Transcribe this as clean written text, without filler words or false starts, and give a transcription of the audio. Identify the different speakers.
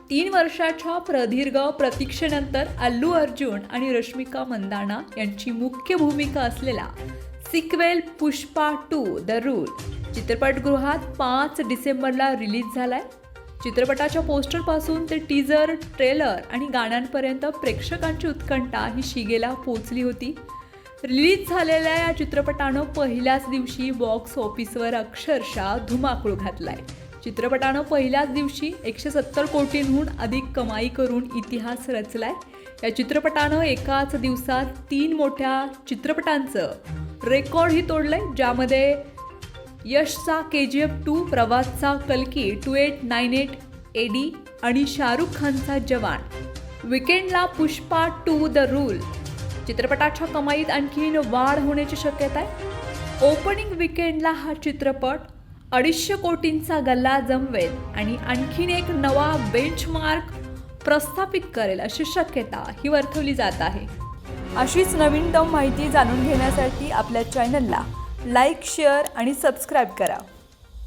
Speaker 1: 3 वर्षाच्या प्रदीर्घ प्रतीक्षेनंतर अल्लू अर्जुन आणि रश्मिका मंदाना यांची मुख्य भूमिका असलेला सिक्वेल पुष्पा 2 द रूल चित्रपटगृहात 5 डिसेंबरला रिलीज झालाय. चित्रपटाच्या पोस्टरपासून ते टीजर, ट्रेलर आणि गाण्यांपर्यंत प्रेक्षकांची उत्कंठा ही शिगेला पोचली होती. रिलीज झालेल्या या चित्रपटानं पहिल्याच दिवशी बॉक्स ऑफिसवर अक्षरशः धुमाकूळ घातलाय. चित्रपटानं पहिल्याच दिवशी 170 कोटींहून अधिक कमाई करून इतिहास रचलाय. या चित्रपटानं एकाच दिवसात 3 मोठ्या चित्रपटांचं रेकॉर्डही तोडलंय, ज्यामध्ये यशचा KGF 2, प्रभासचा कल्की 2898 AD आणि शाहरुख खानचा जवान. वीकेंडला पुष्पा 2 द रूल चित्रपटाच्या कमाईत आणखीन वाढ होण्याची शक्यता आहे. ओपनिंग वीकेंडला हा चित्रपट 250 कोटींचा गल्ला जमवेल आणि आणखीन एक नवा बेंचमार्क प्रस्थापित करेल अशी शक्यता ही वर्तवली जात आहे. अशीच नवीनतम माहिती जाणून घेण्यासाठी आपल्या चॅनलला लाईक, शेअर आणि सबस्क्राईब करा.